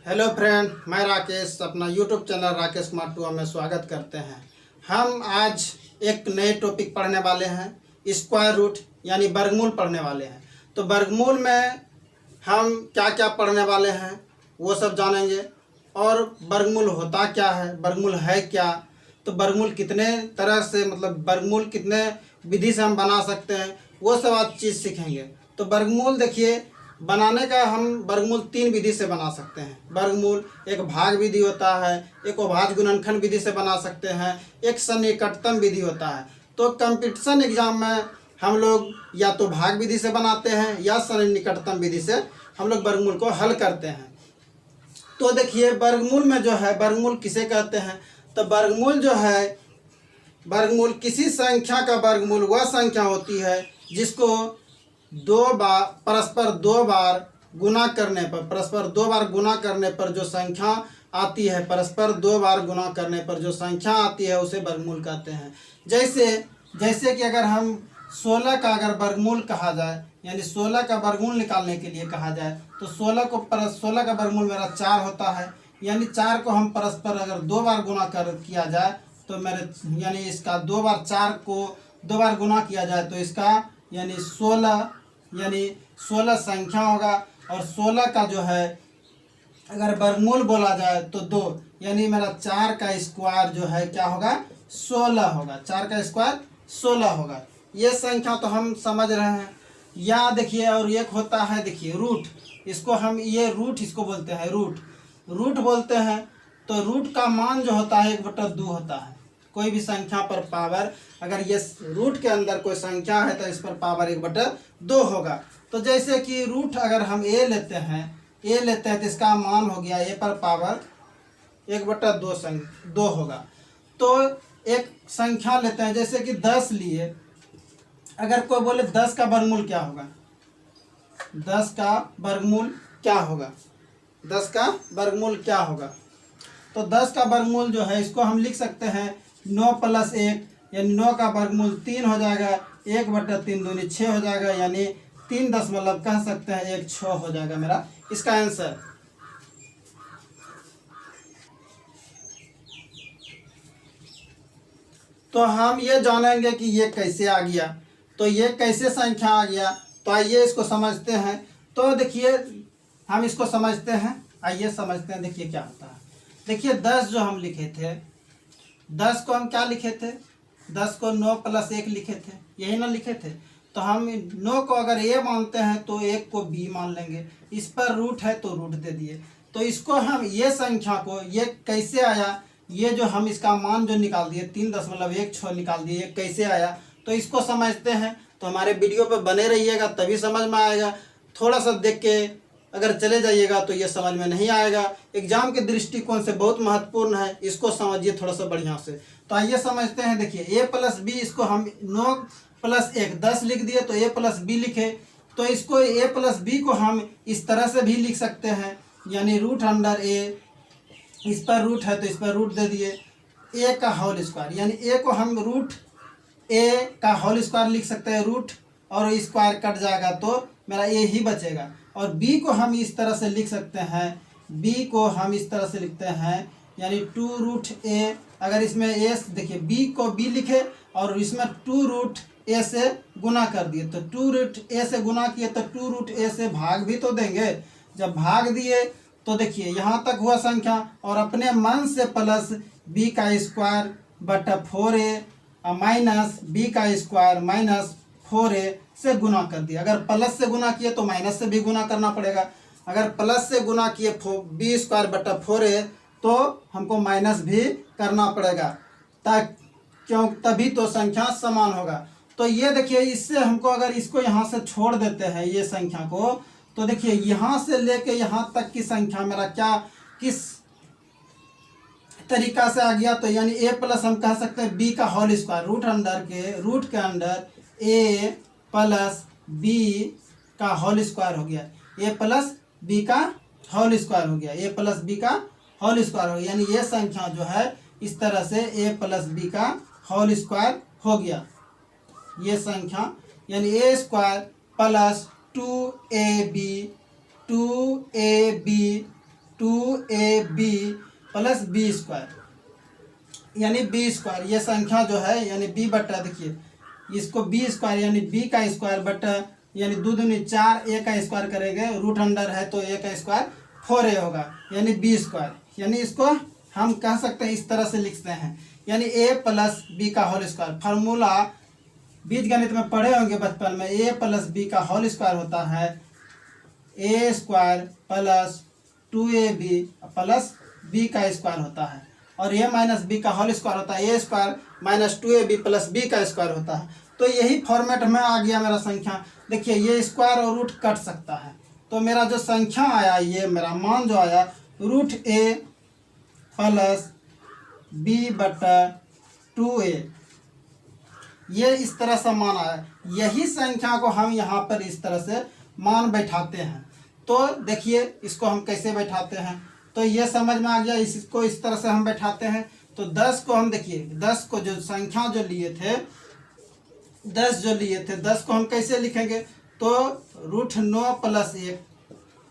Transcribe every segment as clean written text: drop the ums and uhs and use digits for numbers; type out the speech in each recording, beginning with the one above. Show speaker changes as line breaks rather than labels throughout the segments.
Hello friend, मैं राकेश अपना YouTube channel Rakesh Kumar 2 में स्वागत करते हैं। हम आज एक नए टॉपिक पढ़ने वाले हैं, स्क्वायर रूट यानी वर्गमूल पढ़ने वाले हैं। तो वर्गमूल में हम क्या क्या पढ़ने वाले हैं वो सब जानेंगे। और वर्गमूल होता क्या है, वर्गमूल है क्या, तो वर्गमूल कितने तरह से मतलब वर्गमूल कितने विधि से हम बना सकते हैं वो सब आज चीज़ सीखेंगे। तो वर्गमूल देखिए, बनाने का हम वर्गमूल 3 विधि से बना सकते हैं। वर्गमूल एक भाग विधि होता है, एक अभाज्य गुणनखंड विधि से बना सकते हैं, एक सन्निकटतम विधि होता है। तो कंपटीशन एग्जाम में हम लोग या तो भाग विधि से बनाते हैं या सन्निकटतम विधि से हम लोग वर्गमूल को हल करते हैं। तो देखिए, वर्गमूल में जो है, वर्गमूल किसे कहते हैं, तो वर्गमूल जो है, वर्गमूल किसी संख्या का वर्गमूल वह संख्या होती है जिसको परस्पर दो बार गुना करने पर, परस्पर दो बार गुना करने पर जो संख्या आती है, परस्पर दो बार गुना करने पर जो संख्या आती है उसे वर्गमूल कहते हैं। जैसे कि अगर हम 16 का अगर वर्गमूल कहा जाए, यानी 16 का वर्गमूल निकालने के लिए कहा जाए, तो 16 का वर्गमूल मेरा 4 होता है। यानी 4 को हम परस्पर अगर दो बार गुना किया जाए तो मेरे यानी इसका 2 बार 4 को 2 बार गुना किया जाए तो इसका यानी 16 संख्या होगा। और 16 का जो है अगर वर्गमूल बोला जाए तो 2, यानी मेरा 4 का स्क्वायर जो है क्या होगा, 16 होगा। 4 का स्क्वायर 16 होगा। ये संख्या तो हम समझ रहे हैं। या देखिए, और एक होता है, देखिए रूट, इसको हम ये रूट इसको बोलते हैं, रूट बोलते हैं। तो रूट का मान जो होता है 1/2 होता है। कोई भी संख्या पर पावर, अगर ये रूट के अंदर कोई संख्या है तो इस पर पावर 1/2 होगा। तो जैसे कि रूट अगर हम ए लेते हैं तो इसका मान हो गया ए पर पावर 1/2 होगा। तो एक संख्या लेते हैं, जैसे कि 10 लिए। अगर कोई बोले 10 का वर्गमूल क्या होगा, 10 का वर्गमूल क्या होगा, 10 का वर्गमूल क्या होगा, तो 10 का वर्गमूल जो है इसको हम लिख सकते हैं 9 + 1, यानी 9 का वर्गमूल 3 हो जाएगा। 1/3 दूनी 6 हो जाएगा, यानी 3 दशमलव कह सकते हैं 1/6 हो जाएगा मेरा इसका आंसर। तो हम ये जानेंगे कि ये कैसे आ गया, तो ये कैसे संख्या आ गया, तो आइए इसको समझते हैं। तो देखिए, हम इसको समझते हैं, आइए समझते हैं। देखिए क्या होता है, देखिए 10 जो हम लिखे थे, 10 को हम क्या लिखे थे, 10 को 9 + 1 लिखे थे, यही ना लिखे थे। तो हम 9 को अगर ए मानते हैं तो 1 को बी मान लेंगे। इस पर रूट है तो रूट दे दिए। तो इसको हम ये संख्या को, ये कैसे आया, ये जो हम इसका मान जो निकाल दिए 3.16 निकाल दिए, ये कैसे आया, तो इसको समझते हैं। तो हमारे वीडियो पर बने रहिएगा तभी समझ में आएगा। थोड़ा सा देख के अगर चले जाइएगा तो ये समझ में नहीं आएगा। एग्जाम के दृष्टिकोण से बहुत महत्वपूर्ण है, इसको समझिए थोड़ा सा बढ़िया से। तो आइए समझते हैं। देखिए a + b, इसको हम 9 + 1 10 लिख दिए तो a + b लिखे। तो इसको a + b को हम इस तरह से भी लिख सकते हैं, यानी √a, इस पर रूट है तो इस पर रूट दे दिए, a का होल स्क्वायर, यानी a को हम √a का होल स्क्वायर लिख सकते हैं, रूट और स्क्वायर कट जाएगा तो मेरा a ही बचेगा। और b को हम इस तरह से लिख सकते हैं, b को हम इस तरह से लिखते हैं, यानी 2√a। अगर इसमें a, देखिए b को b लिखे और इसमें 2√a से गुना कर दिए, तो 2√a से गुना किए तो 2√a से भाग भी तो देंगे। जब भाग दिए तो देखिए यहाँ तक हुआ संख्या, और अपने मन से प्लस b का स्क्वायर बटा 4a माइनस b का स्क्वायर माइनस 4a से गुना कर दिया। अगर प्लस से गुना किए तो माइनस से भी गुना करना पड़ेगा। अगर प्लस से गुना किए b² बटा 4a तो हमको माइनस भी करना पड़ेगा, तभी तो संख्या समान होगा। तो ये देखिए, इससे हमको अगर इसको यहाँ से छोड़ देते हैं ये संख्या को, तो देखिए यहाँ से लेके यहाँ तक की संख्या मेरा क्या किस तरीका से आ गया, तो यानी a+ हम कह सकते हैं b का होल स्क्वायर, रूट के अंदर a + b का होल स्क्वायर हो गया, a + b का होल स्क्वायर हो गया, a + b का होल स्क्वायर हो गया। यानी ये संख्या जो है इस तरह से a + b का होल स्क्वायर हो गया। ये संख्या यानी a² + 2ab 2ab plus B square यानी बी स्क्वायर। ये संख्या जो है यानी बी बटा, देखिए इसको बी स्क्वायर यानी बी का स्क्वायर बटा यानी 2 दूनी 4, ए का स्क्वायर करेंगे, रूट अंडर है तो ए का स्क्वायर 4a होगा यानी बी स्क्वायर। यानी इसको हम कह सकते हैं इस तरह से लिखते हैं यानी ए प्लस बी का होल स्क्वायर। फार्मूला बीज गणित में पढ़े होंगे बचपन में, ए प्लस बी का होल स्क्वायर होता है a square plus 2ab plus b का स्क्वायर होता है, और ए माइनस बी का होल स्क्वायर होता है a square minus 2ab plus b का स्क्वायर होता है। तो यही फॉर्मेट में आ गया मेरा संख्या। देखिए ये स्क्वायर और रूट कट सकता है, तो मेरा जो संख्या आया, ये मेरा मान जो आया रूट ए प्लस बी बटा 2a, ये इस तरह से मान आया। यही संख्या को हम यहाँ पर इस तरह से मान बैठाते हैं। तो देखिए इसको हम कैसे बैठाते हैं, तो ये समझ में आ गया। इसको इस तरह से हम बैठाते हैं। तो 10 को हम देखिए 10 को जो संख्या जो लिए थे 10 को हम कैसे लिखेंगे, तो रूट 9 प्लस 1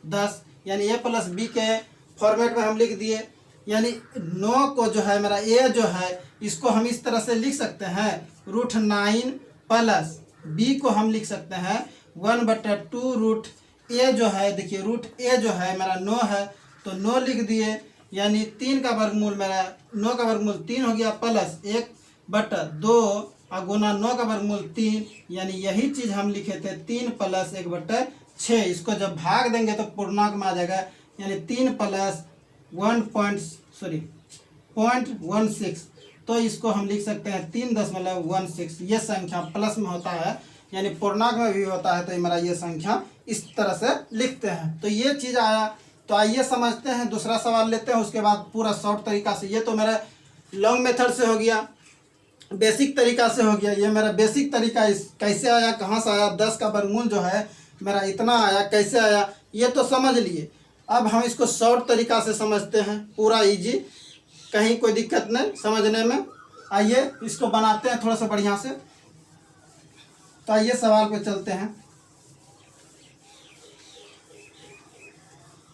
10 यानी ए प्लस बी के फॉर्मेट में हम लिख दिए। यानी 9 को जो है मेरा ए जो है इसको हम इस तरह से लिख सकते हैं रूट 9 प्लस बी को हम लिख सकते हैं 1/2 रूट ए जो है, देखिए रूट ए जो है मेरा 9 है तो 9 लिख दिए यानी 3 का वर्गमूल मेरा 9 का वर्गमूल 3 हो गया प्लस 1/2 और गुना 9 का वर्गमूल 3 यानी यही चीज़ हम लिखे थे 3 प्लस 1/6। इसको जब भाग देंगे तो पूर्णांक में आ जाएगा यानी 3 प्लस 0.16, तो इसको हम लिख सकते हैं 3.16। ये संख्या प्लस में होता है यानी पूर्णांक में भी होता है, तो मेरा ये संख्या इस तरह से लिखते हैं। तो ये चीज़ आया। तो आइए समझते हैं, दूसरा सवाल लेते हैं, उसके बाद पूरा शॉर्ट तरीका से। ये तो मेरा लॉन्ग मेथड से हो गया, बेसिक तरीका से हो गया। ये मेरा बेसिक तरीका कैसे आया, कहाँ से आया, 10 का वर्गमूल जो है मेरा इतना आया, कैसे आया ये तो समझ लिए। अब हम इसको शॉर्ट तरीका से समझते हैं, पूरा इजी, कहीं कोई दिक्कत नहीं समझने में। आइए इसको बनाते हैं थोड़ा सा बढ़िया से। तो आइए सवाल पे चलते हैं।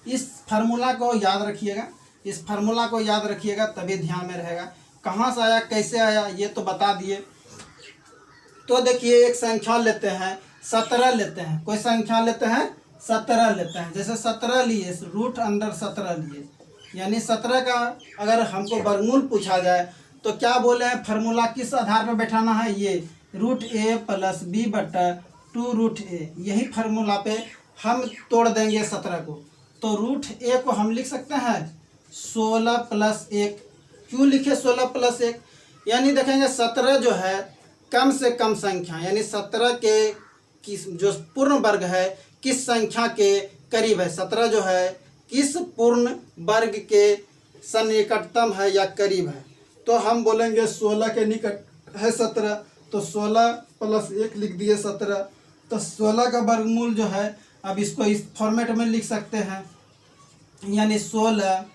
इस फार्मूला को याद रखिएगा, इस फार्मूला को याद रखिएगा तभी ध्यान में रहेगा। कहाँ से आया, कैसे आया ये तो बता दिए। तो देखिए एक संख्या लेते हैं 17 लेते हैं, कोई संख्या लेते हैं 17 लेते हैं। जैसे 17 लिए रूट अंडर 17 लिए यानी 17 का अगर हमको वर्गमूल पूछा जाए तो क्या बोले हैं, फार्मूला किस आधार पर बैठाना है, ये रूट ए प्लस बी बटा 2 रूट ए। यही फार्मूला पे हम तोड़ देंगे 17 को। तो रूट ए को हम लिख सकते हैं 16 प्लस 1। क्यों लिखे 16 प्लस 1, यानी देखेंगे 17 जो है कम से कम संख्या यानी 17 के किस जो पूर्ण वर्ग है किस संख्या के करीब है, 17 जो है किस पूर्ण वर्ग के सन्निकटतम है या करीब है। तो हम बोलेंगे 16 के निकट है 17, तो 16 प्लस 1 लिख दिए 17। तो 16 का वर्गमूल जो है अब इसको इस फॉर्मेट में लिख सकते हैं यानी 16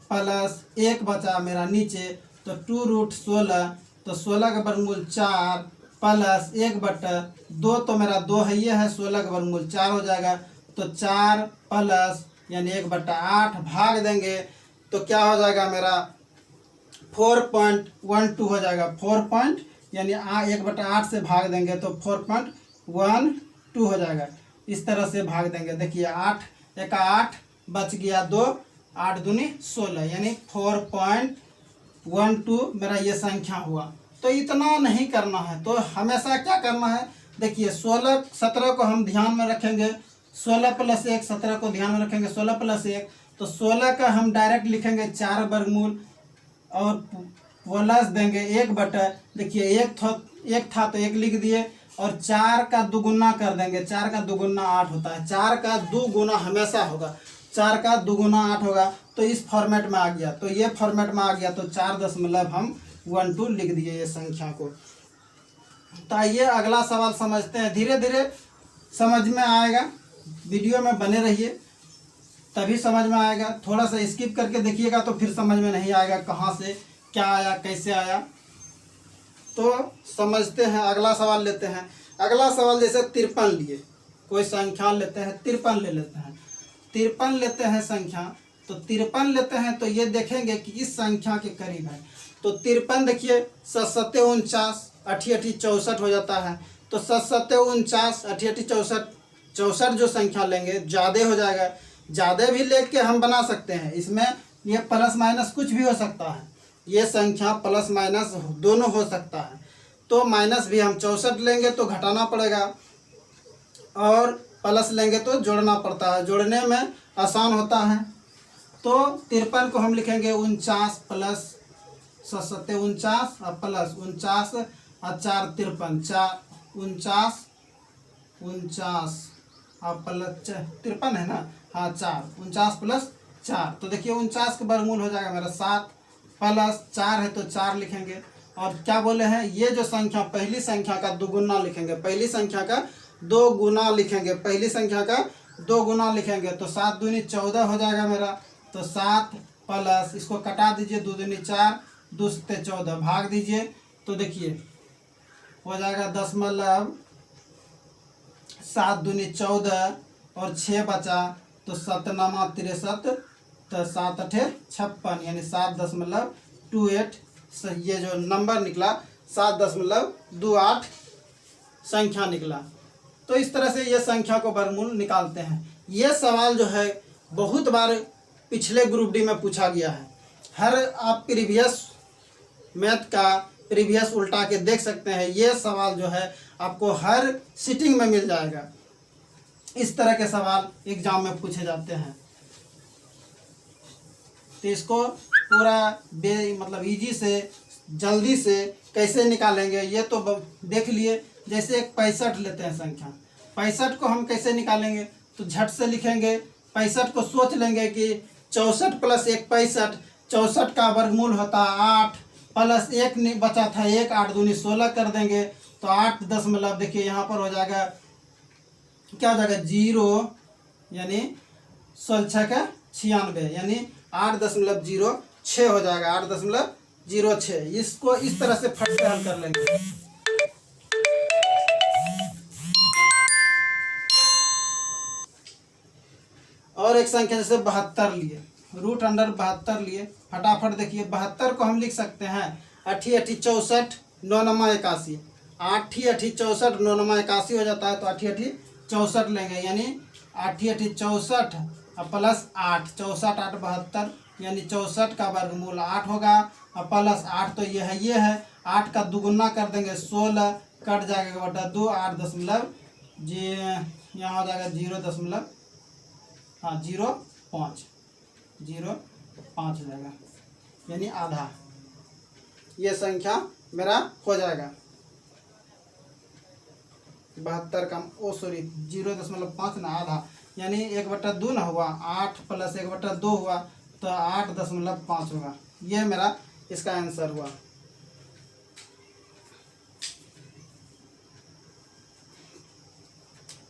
प्लस 1 बचा मेरा नीचे तो 2 रूट 16, तो 16 का वर्गमूल 4 प्लस 1/2, तो मेरा 2 है ये है, 16 का वर्गमूल 4 हो जाएगा। तो 4 प्लस यानी 1/8 भाग देंगे तो क्या हो जाएगा मेरा 4.12 हो जाएगा। 4 यानी 1/8 से भाग देंगे तो 4.12 हो जाएगा। इस तरह से भाग देंगे। देखिए 8 एक 8 बच गया 2, 8 दूनी 16 यानी 4.12 मेरा ये संख्या हुआ। तो इतना नहीं करना है, तो हमेशा क्या करना है, देखिए 16 17 को हम ध्यान में रखेंगे, 16 प्लस 1 17 को ध्यान में रखेंगे, 16 प्लस 1 तो 16 का हम डायरेक्ट लिखेंगे 4 वर्गमूल और प्लस देंगे 1/, देखिए एक था तो 1 लिख दिए और 4 का दुगुना कर देंगे, 4 का दुगुना 8 होता है, 4 का दुगुना हमेशा होगा, 4 का दुगुना 8 होगा। तो इस फॉर्मेट में आ गया, तो ये फॉर्मेट में आ गया तो 4.12 लिख दिए ये संख्या को। तो आइए अगला सवाल समझते हैं, धीरे धीरे समझ में आएगा, वीडियो में बने रहिए तभी समझ में आएगा। थोड़ा सा स्किप करके देखिएगा तो फिर समझ में नहीं आएगा कहाँ से क्या आया कैसे आया। तो समझते हैं, अगला सवाल लेते हैं। अगला सवाल जैसे 53 लिए, कोई संख्या लेते हैं 53 ले लेते हैं, 53 लेते हैं संख्या। तो 53 लेते हैं तो ये देखेंगे कि इस संख्या के करीब है। तो 53 देखिए 7 49 अठी 64 हो जाता है। तो 7 49 अठी 64 64 जो संख्या लेंगे ज़्यादा हो जाएगा। ज़्यादा भी लेके हम बना सकते हैं, इसमें ये प्लस माइनस कुछ भी हो सकता है, ये संख्या प्लस माइनस दोनों हो सकता है। तो माइनस भी हम 64 लेंगे तो घटाना पड़ेगा और प्लस लेंगे तो जोड़ना पड़ता है, जोड़ने में आसान होता है। तो 53 को हम लिखेंगे 49 प्लस 7 49 और प्लस 49 और 4 53 4 49 49 और प्लस 53 है ना, हाँ 4 49 प्लस 4। तो देखिए 49 का वर्गमूल हो जाएगा मेरा 7 प्लस 4 है तो 4 लिखेंगे। और क्या बोले हैं, ये जो संख्या पहली संख्या का दोगुना लिखेंगे, पहली संख्या का 2 गुना लिखेंगे, पहली संख्या का 2 गुना लिखेंगे। तो 7 दूनी 14 हो जाएगा मेरा। तो 7 प्लस इसको कटा दीजिए, 2 दूनी 4 2 सत्ते 14 भाग दीजिए। तो देखिए हो जाएगा 7 दूनी 14 और 6 बचा तो 7 नामा 63 तो 7 अठे 56 यानी 7.28 ये जो नंबर निकला 7.28 संख्या निकला। तो इस तरह से ये संख्या को वर्गमूल निकालते हैं। ये सवाल जो है बहुत बार पिछले ग्रुप डी में पूछा गया है। हर आप प्रीवियस मैथ का प्रीवियस उल्टा के देख सकते हैं, ये सवाल जो है आपको हर सीटिंग में मिल जाएगा। इस तरह के सवाल एग्जाम में पूछे जाते हैं। तो इसको पूरा मतलब इजी से जल्दी से कैसे निकालेंगे ये तो देख लिए। जैसे एक 65 लेते हैं संख्या, 65 को हम कैसे निकालेंगे, तो झट से लिखेंगे। 65 को सोच लेंगे कि 64 प्लस 1 65, 64 का वर्गमूल होता है 8 प्लस 1 नहीं बचा था 1, 8 दूनी 16 कर देंगे तो 8 दशमलव देखिए यहाँ पर हो जाएगा, क्या हो जाएगा 0 यानी 16 का 96 यानी 8.06 हो जाएगा, 8.06। इसको इस तरह से फट से हल कर लेंगे। और एक संख्या जैसे 72 लिए, रूट अंडर 72 लिए, फटाफट देखिए 72 को हम लिख सकते हैं 8 8 64 9 9 81, 8 8 64 9 9 81 हो जाता है। तो 8 8 64 लेंगे यानी 8 8 64 प्लस 8 64 8 72 यानी 64 का वर्गमूल 8 होगा और प्लस 8 तो ये है 8 का दुगुना कर देंगे 16 कट जाएगा बटा 2 8 दशमलव जी यहाँ हो जाएगा 0.05 हो जाएगा यानी आधा। ये संख्या मेरा हो जाएगा 72 का 0.5 ना आधा यानी 1/2 ना हुआ, 8 प्लस 1/2 हुआ तो 8.5 होगा। ये मेरा इसका आंसर हुआ।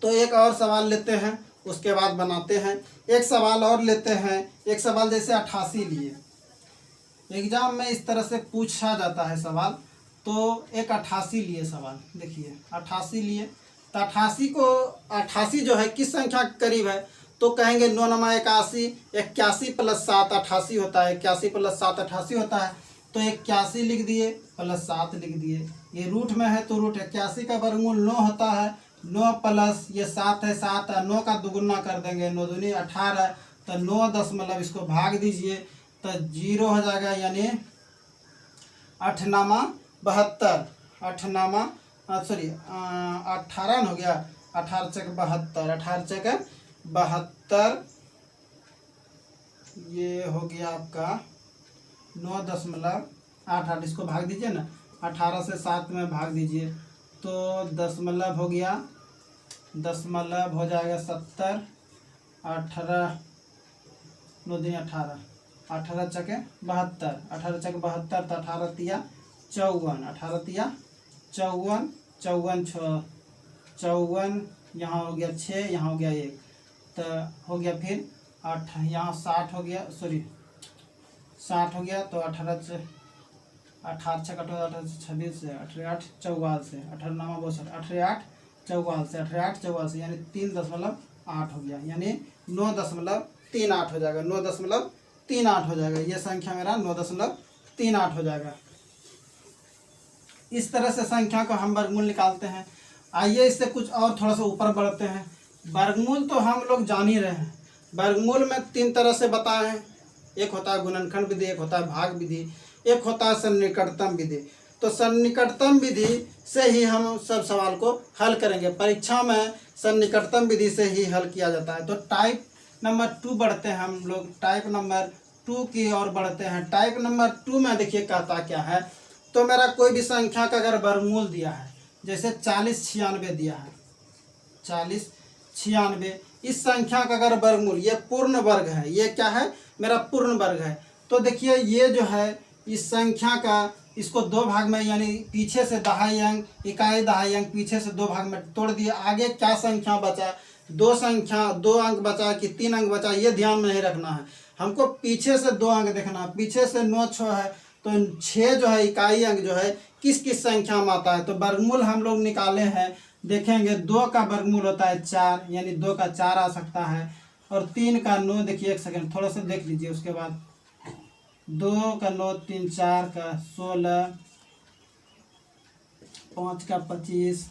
तो एक और सवाल लेते हैं उसके बाद बनाते हैं। एक सवाल और लेते हैं, एक सवाल जैसे 88 लिए, एग्जाम में इस तरह से पूछा जाता है सवाल। तो एक 88 लिए सवाल, देखिए 88 लिए तो 88 जो है किस संख्या के करीब है, तो कहेंगे 9 9 81, 81 प्लस 7 88 होता है, 81 प्लस 7 88 होता है। तो 81 लिख दिए प्लस 7 लिख दिए, ये रूट में है तो रूट 81 का वर्गमूल 9 होता है, 9 प्लस ये 7 है 7 9 का दुगुना कर देंगे 9 दूनी 18 तो 9 दशमलव इसको भाग दीजिए तो 0 हो जाएगा यानी 8 नामा 72 8 नामा 18 हो गया 18 चक 72 18 चक 72 ये हो गया आपका 9.88 इसको भाग दीजिए ना, 18 से 7 में भाग दीजिए तो दशमलव हो गया, दशमलव हो जाएगा 70 18 9 दिन 18 18 चके 72 18 चक 72 तो 18 तिया 54 18 तिया 54 54 54 यहाँ हो गया 6 यहाँ हो गया 1 तो हो गया फिर 8 यहाँ 60 हो गया 60 हो गया तो 18 छः 26 से 88 44 से 18 नामा 88 44 से यानी 3.8 हो गया यानी 9.8 9.38 हो जाएगा, 9.38 हो जाएगा। ये संख्या मेरा 9.38 हो जाएगा। इस तरह से संख्या को हम वर्गमूल निकालते हैं। आइए इससे कुछ और थोड़ा सा ऊपर बढ़ते हैं। वर्गमूल तो हम लोग जान ही रहे हैं। वर्गमूल में 3 तरह से बताए हैं। एक होता है गुणनखंड विधि, एक होता है भाग विधि, एक होता है सन्निकटतम विधि। तो सन्निकटतम विधि से ही हम सब सवाल को हल करेंगे। परीक्षा में सन्निकटतम विधि से ही हल किया जाता है। तो टाइप नंबर 2 बढ़ते हैं हम लोग, टाइप नंबर 2 की ओर बढ़ते हैं। टाइप नंबर 2 में देखिए कहता क्या है। तो मेरा कोई भी संख्या का अगर वर्गमूल दिया है, जैसे 4096 दिया है, 4096, इस संख्या का अगर वर्गमूल, ये पूर्ण वर्ग है, ये क्या है मेरा पूर्ण वर्ग है। तो देखिए ये जो है इस संख्या का, इसको 2 भाग में, यानी पीछे से दहाई अंक, इकाई दहाई अंक पीछे से 2 भाग में तोड़ दिए। आगे क्या संख्या बचा, 2 अंक बचा कि 3 अंक बचा, ये ध्यान में नहीं रखना है हमको। पीछे से 2 अंक देखना है। पीछे से 9 6 है, तो 6 जो है इकाई अंक जो है किस किस संख्या में आता है। तो वर्गमूल हम लोग निकाले हैं, देखेंगे 2 का वर्गमूल होता है 4, यानी 2 का 4 आ सकता है। और 3 का 9, देखिए एक सेकंड थोड़ा सा देख लीजिए। उसके बाद 2 का 9, 3 4 का 16, 5 का 25,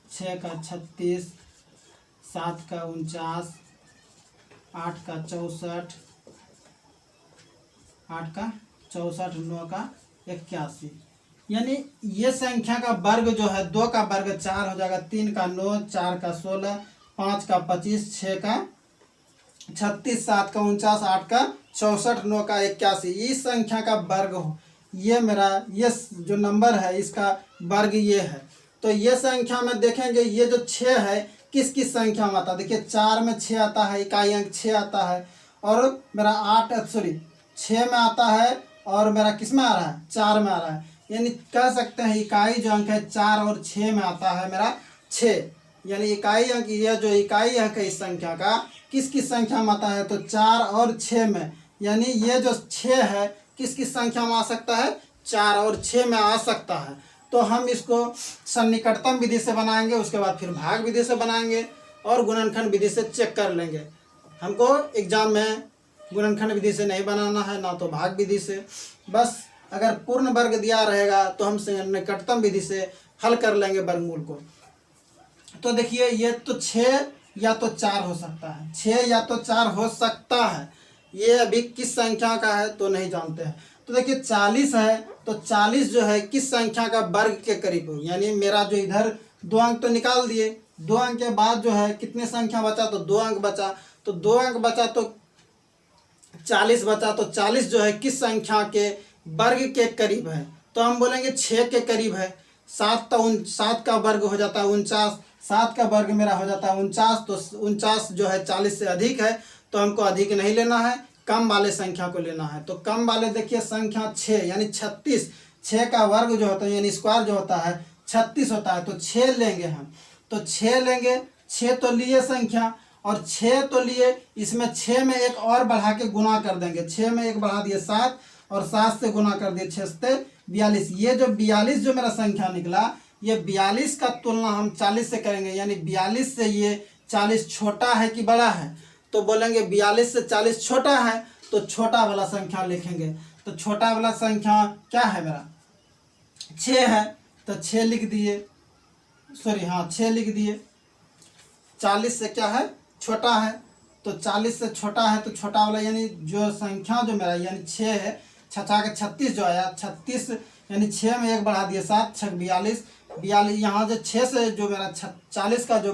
6 का 36, 7 का 49, 8 का 64, 8 का 64, 9 का 81। यानी ये संख्या का वर्ग जो है, 2 का वर्ग 4 हो जाएगा, 3 का 9, 4 का 16, 5 का 25, 6 का 36, 7 का 49, 8 का 64, 9 का 81। इस संख्या का वर्ग हो, ये मेरा ये जो नंबर है इसका वर्ग ये है। तो ये संख्या में देखेंगे ये जो 6 है किस किस संख्या में आता है। देखिए 4 में 6 आता है, इकाई अंक 6 आता है। और मेरा 6 में आता है, और मेरा किस में आ रहा है, 4 में आ रहा है। यानी कह सकते हैं इकाई जो अंक है 4 और 6 में आता है मेरा 6। यानी इकाई अंक, यह जो इकाई अंक है इस संख्या का किस किस संख्या में आता है, तो 4 और 6 में। यानी ये जो 6 है किस किस संख्या में आ सकता है, 4 और 6 में आ सकता है। तो हम इसको सन्निकटतम विधि से बनाएंगे, उसके बाद फिर भाग विधि से बनाएंगे, और गुणनखंड विधि से चेक कर लेंगे। हमको एग्जाम में गुणनखंड विधि से नहीं बनाना है, ना तो भाग विधि से। बस अगर पूर्ण वर्ग दिया रहेगा तो हम सन्निकटतम विधि से हल कर लेंगे वर्गमूल को। तो देखिए ये तो 6 या तो 4 हो सकता है, 6 या तो 4 हो सकता है। ये अभी किस संख्या का है तो नहीं जानते हैं। तो देखिए 40 है, तो 40 जो है किस संख्या का वर्ग के करीब हो। यानी मेरा जो इधर 2 अंक तो निकाल दिए, 2 अंक के बाद जो है कितने संख्या बचा, तो 2 अंक बचा। तो 2 अंक बचा तो 40 बचा। तो 40 जो है किस संख्या के वर्ग के करीब है, तो हम बोलेंगे 6 के करीब है। 7 का वर्ग हो जाता है 49, 7 का वर्ग मेरा हो जाता है 49। तो 49 जो है 40 से अधिक है, तो हमको अधिक नहीं लेना है, कम वाले संख्या को लेना है। तो कम वाले देखिए संख्या 6 यानी 36, 6 का वर्ग जो होता है यानी स्क्वायर जो होता है 36 होता है। तो 6 लेंगे हम, तो 6 लेंगे, 6 तो लिए संख्या, और 6 तो लिए, इसमें 6 में एक और बढ़ा के गुना कर देंगे। 6 में एक बढ़ा दिए 7, और 7 से गुना कर दिए 6 से 42। ये जो 42 जो मेरा संख्या निकला, ये 42 का तुलना हम 40 से करेंगे। यानी 42 से ये 40 छोटा है कि बड़ा है, तो बोलेंगे 42 से 40 छोटा है, तो छोटा वाला संख्या लिखेंगे। तो छोटा वाला संख्या क्या है मेरा, 6 है, तो 6 लिख दिए, सॉरी हाँ 6 लिख दिए। 40 से क्या है, छोटा है, तो 40 से छोटा है, तो छोटा वाला यानी जो संख्या जो मेरा यानी 6 है, 6 के 36 जो आया 36, यानी 6 में एक बढ़ा दिए 7, 6 42, 42। यहाँ जो 6 से जो मेरा 40 का जो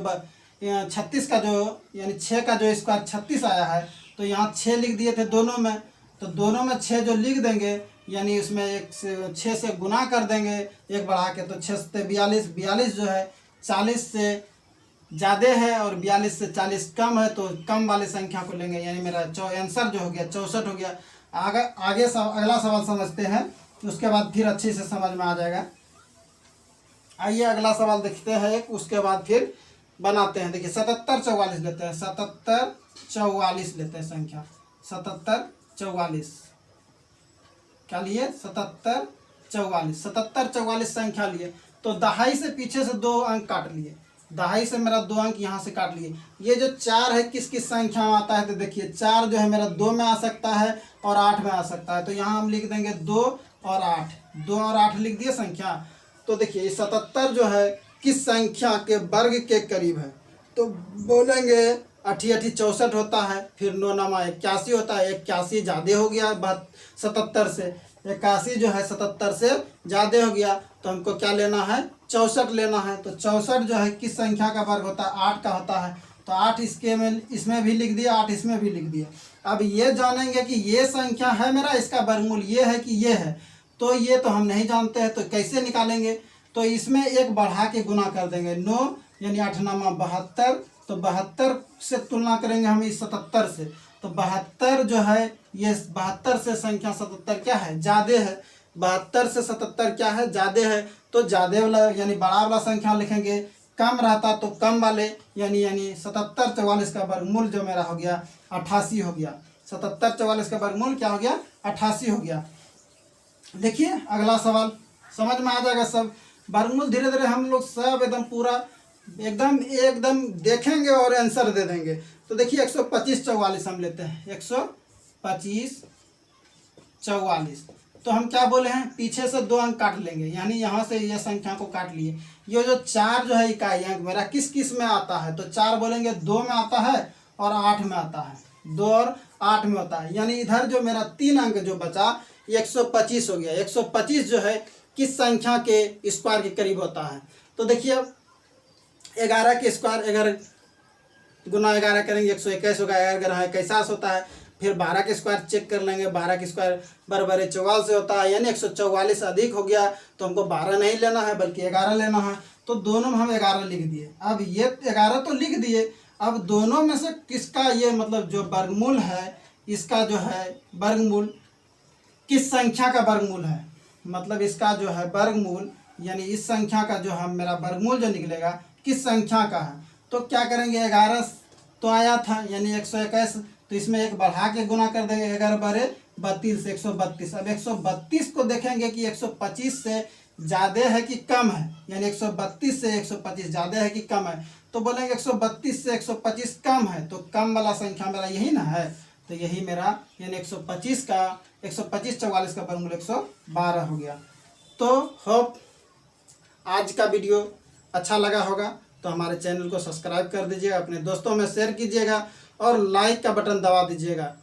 36 का जो यानी 6 का जो स्क्वायर 36 आया है, तो यहाँ 6 लिख दिए थे दोनों में। तो दोनों में 6 जो लिख देंगे, यानी उसमें 6 से गुना कर देंगे एक बढ़ा के, तो 6 से 42, 42 जो है 40 से ज़्यादा है और 42 से 40 कम है, तो कम वाले संख्या को लेंगे। यानी मेरा आंसर जो हो गया 64 हो गया। आगे अगला सवाल समझते हैं, उसके बाद फिर अच्छे से समझ में आ जाएगा। आइए अगला सवाल देखते हैं एक, उसके बाद फिर बनाते हैं। देखिए 77 44 लेते हैं, 77 44 लेते हैं संख्या, 77 44 क्या लिए, 77 44 संख्या लिए। तो दहाई से पीछे से 2 अंक काट लिए, दहाई से मेरा 2 अंक यहाँ से काट लिए। ये जो 4 है किस किस संख्या में आता है, तो देखिए 4 जो है मेरा 2 में आ सकता है और 8 में आ सकता है। तो यहाँ हम लिख देंगे 2 और 8, 2 और 8 लिख दिए संख्या। तो देखिए ये 77 जो है किस संख्या के वर्ग के करीब है, तो बोलेंगे 8 8 64 होता है, फिर 9 9 81 होता है। 81 ज़्यादा हो गया 77 से, 81 जो है 77 से ज़्यादा हो गया, तो हमको क्या लेना है, 64 लेना है। तो 64 जो है किस संख्या का वर्ग होता है, 8 का होता है। तो 8 इसमें भी लिख दिया, 8 इसमें भी लिख दिया। अब ये जानेंगे कि ये संख्या है मेरा, इसका वर्गमूल ये है कि ये है, तो ये तो हम नहीं जानते हैं, तो कैसे निकालेंगे। तो इसमें एक बढ़ा के गुना कर देंगे, 9 यानी 8 9 72, तो 72 से तुलना करेंगे हम इस 77 से। तो 72 जो है ये 72 से संख्या 77 क्या है, ज़्यादा है। 72 से 77 क्या है, ज़्यादा है। तो ज़्यादा वाला यानी बड़ा वाला संख्या लिखेंगे, कम रहता तो कम वाले, यानी 77 44 का वर्गमूल जो मेरा हो गया 88 हो गया। 77 44 का वर्गमूल क्या हो गया, 88 हो गया। देखिए अगला सवाल समझ में आ जाएगा सब। वर्गमूल धीरे धीरे हम लोग सब एकदम पूरा एकदम देखेंगे और आंसर दे देंगे। तो देखिए 125 44 हम लेते हैं, 125 44। तो हम क्या बोले हैं, पीछे से 2 अंक काट लेंगे, यानी यहाँ से ये संख्या को काट लिए। ये जो 4 जो है इकाई अंक मेरा किस किस में आता है, तो 4 बोलेंगे 2 में आता है और 8 में आता है, 2 और 8 में होता है। यानी इधर जो मेरा 3 अंक जो बचा 125 हो गया। 125 जो है किस संख्या के स्क्वायर के करीब होता है। तो देखिए 11 के स्क्वायर 11 गुना 11 करेंगे 121 होगा, 11 21 होता है। फिर 12 के स्क्वायर चेक कर लेंगे, 12 के स्क्वायर बराबर 44 से होता है, यानी 144 अधिक हो गया। तो हमको 12 नहीं लेना है बल्कि 11 लेना है। तो दोनों में हम 11 लिख दिए। अब ये 11 तो लिख दिए, अब दोनों में से किसका ये मतलब जो वर्गमूल है, इसका जो है वर्गमूल किस संख्या का वर्गमूल है, मतलब इसका जो है वर्गमूल यानी इस संख्या का जो हम मेरा वर्गमूल जो निकलेगा किस संख्या का है। तो क्या करेंगे, 11 तो आया था यानी 121, तो इसमें एक बढ़ा के गुना कर देंगे, 11 बारे 32 132। अब 132 को देखेंगे कि 125 से ज़्यादा है कि कम है, यानी 132 से 125 ज़्यादा है कि कम है। तो बोलेंगे 132 से 125 कम है, तो कम वाला संख्या मेरा यही ना है। तो यही मेरा यानी 125 44 का वर्गमूल 112 हो गया। तो होप आज का वीडियो अच्छा लगा होगा, तो हमारे चैनल को सब्सक्राइब कर दीजिएगा, अपने दोस्तों में शेयर कीजिएगा और लाइक का बटन दबा दीजिएगा।